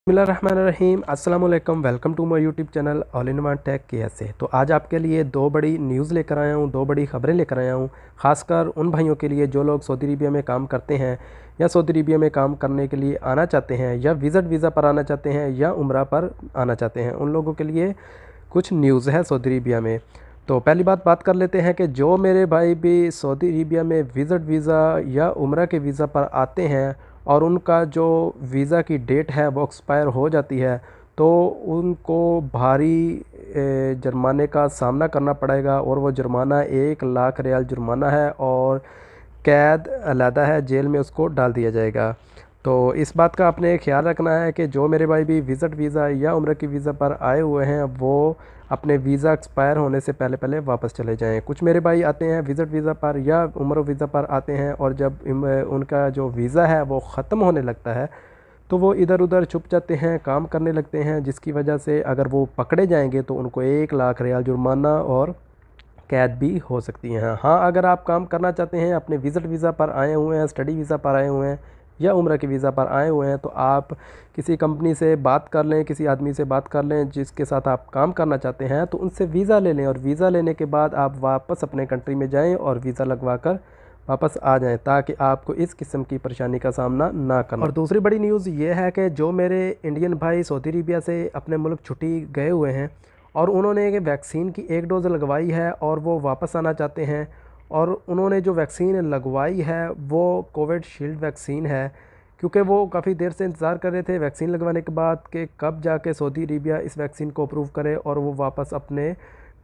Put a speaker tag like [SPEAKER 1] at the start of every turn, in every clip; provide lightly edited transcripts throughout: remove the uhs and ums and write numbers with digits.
[SPEAKER 1] बिस्मिल्लाहिर्रहमानिर्रहीम अस्सलाम वालेकुम। Welcome to my YouTube channel all in one tech कैसे। तो आज आपके लिए दो बड़ी न्यूज़ लेकर आया हूँ, दो बड़ी ख़बरें लेकर आया हूँ। ख़ासकर उन भाइयों के लिए जो लोग सऊदी अरबिया में काम करते हैं या सऊदी अरबिया में काम करने के लिए आना चाहते हैं या विज़िट वीज़ा पर आना चाहते हैं या उम्रा पर आना चाहते हैं, उन लोगों के लिए कुछ न्यूज़ है सऊदी अरबिया में। तो पहली बात कर लेते हैं कि जो मेरे भाई भी सऊदी अरबिया में विज़िट वीज़ा या उम्रा के वीज़ा पर आते हैं और उनका जो वीज़ा की डेट है वो एक्सपायर हो जाती है, तो उनको भारी जुर्माने का सामना करना पड़ेगा। और वो जुर्माना 1 लाख रियाल जुर्माना है और कैद अलहदा है, जेल में उसको डाल दिया जाएगा। तो इस बात का आपने ख्याल रखना है कि जो मेरे भाई भी विज़िट वीज़ा या उम्र की वीज़ा पर आए हुए हैं वो अपने वीज़ा एक्सपायर होने से पहले पहले वापस चले जाएं। कुछ मेरे भाई आते हैं विज़िट वीज़ा पर या उम्र वीज़ा पर आते हैं और जब उनका जो वीज़ा है वो ख़त्म होने लगता है तो वो इधर उधर छुप जाते हैं, काम करने लगते हैं, जिसकी वजह से अगर वो पकड़े जाएंगे तो उनको 1 लाख रियाल जुर्माना और कैद भी हो सकती हैं। हाँ, अगर आप काम करना चाहते हैं, अपने विज़िट वीज़ा पर आए हुए हैं, स्टडी वीज़ा पर आए हुए हैं या उम्र के वीज़ा पर आए हुए हैं, तो आप किसी कंपनी से बात कर लें, किसी आदमी से बात कर लें जिसके साथ आप काम करना चाहते हैं, तो उनसे वीज़ा ले लें और वीज़ा लेने के बाद आप वापस अपने कंट्री में जाएं और वीज़ा लगवा कर वापस आ जाएं, ताकि आपको इस किस्म की परेशानी का सामना ना करना। और दूसरी बड़ी न्यूज़ ये है कि जो मेरे इंडियन भाई सऊदी अरबिया से अपने मुल्क छुट्टी गए हुए हैं और उन्होंने वैक्सीन की 1 डोज़ लगवाई है और वो वापस आना चाहते हैं और उन्होंने जो वैक्सीन लगवाई है वो कोविशील्ड वैक्सीन है, क्योंकि वो काफ़ी देर से इंतज़ार कर रहे थे वैक्सीन लगवाने के बाद कि कब जाके सऊदी अरबिया इस वैक्सीन को अप्रूव करे और वो वापस अपने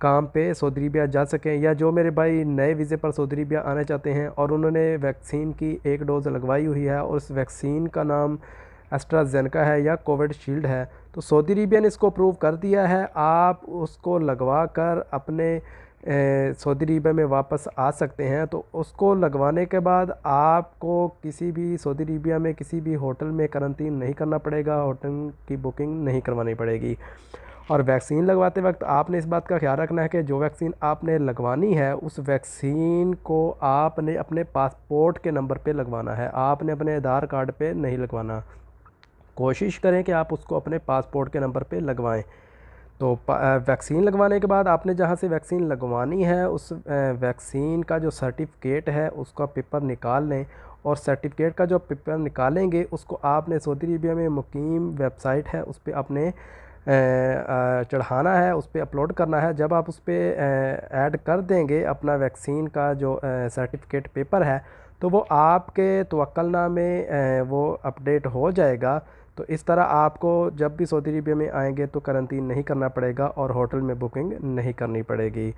[SPEAKER 1] काम पे सऊदी अरबिया जा सकें। या जो मेरे भाई नए वीज़े पर सऊदी अरबिया आना चाहते हैं और उन्होंने वैक्सीन की 1 डोज़ लगवाई हुई है और उस वैक्सीन का नाम एस्ट्राजेनेका है या कोविशील्ड है, तो सऊदी अरबिया ने इसको अप्रूव कर दिया है। आप उसको लगवा कर अपने सऊदी अरबिया में वापस आ सकते हैं। तो उसको लगवाने के बाद आपको किसी भी सऊदी अरबिया में किसी भी होटल में करंटीन नहीं करना पड़ेगा, होटल की बुकिंग नहीं करवानी पड़ेगी। और वैक्सीन लगवाते वक्त आपने इस बात का ख्याल रखना है कि जो वैक्सीन आपने लगवानी है उस वैक्सीन को आपने अपने पासपोर्ट के नंबर पे लगवाना है, आपने अपने आधार कार्ड पे नहीं लगवाना। कोशिश करें कि आप उसको अपने पासपोर्ट के नंबर पे लगवाएं। तो वैक्सीन लगवाने के बाद आपने जहां से वैक्सीन लगवानी है उस वैक्सीन का जो सर्टिफिकेट है उसका पेपर निकाल लें और सर्टिफिकेट का जो पेपर निकालेंगे उसको आपने सऊदी अरबिया में मुकीम वेबसाइट है उस पर आपने चढ़ाना है, उस पर अपलोड करना है। जब आप उस पर ऐड कर देंगे अपना वैक्सीन का जो सर्टिफिकेट पेपर है तो वो आपके तवक्लनामे वो अपडेट हो जाएगा। तो इस तरह आपको जब भी सऊदी अरबिया में आएंगे तो करंटीन नहीं करना पड़ेगा और होटल में बुकिंग नहीं करनी पड़ेगी।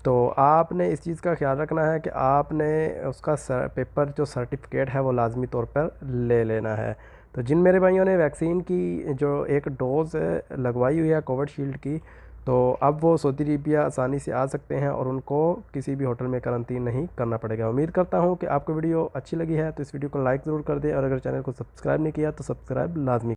[SPEAKER 1] तो आपने इस चीज़ का ख्याल रखना है कि आपने उसका पेपर जो सर्टिफिकेट है वो लाजमी तौर पर ले लेना है। तो जिन मेरे भाइयों ने वैक्सीन की जो 1 डोज़ लगवाई हुई है कोविशील्ड की, तो अब वो सऊदी अरबिया आसानी से आ सकते हैं और उनको किसी भी होटल में करंटीन नहीं करना पड़ेगा। उम्मीद करता हूँ कि आपको वीडियो अच्छी लगी है, तो इस वीडियो को लाइक ज़रूर कर दें और अगर चैनल को सब्सक्राइब नहीं किया तो सब्सक्राइब लाजमी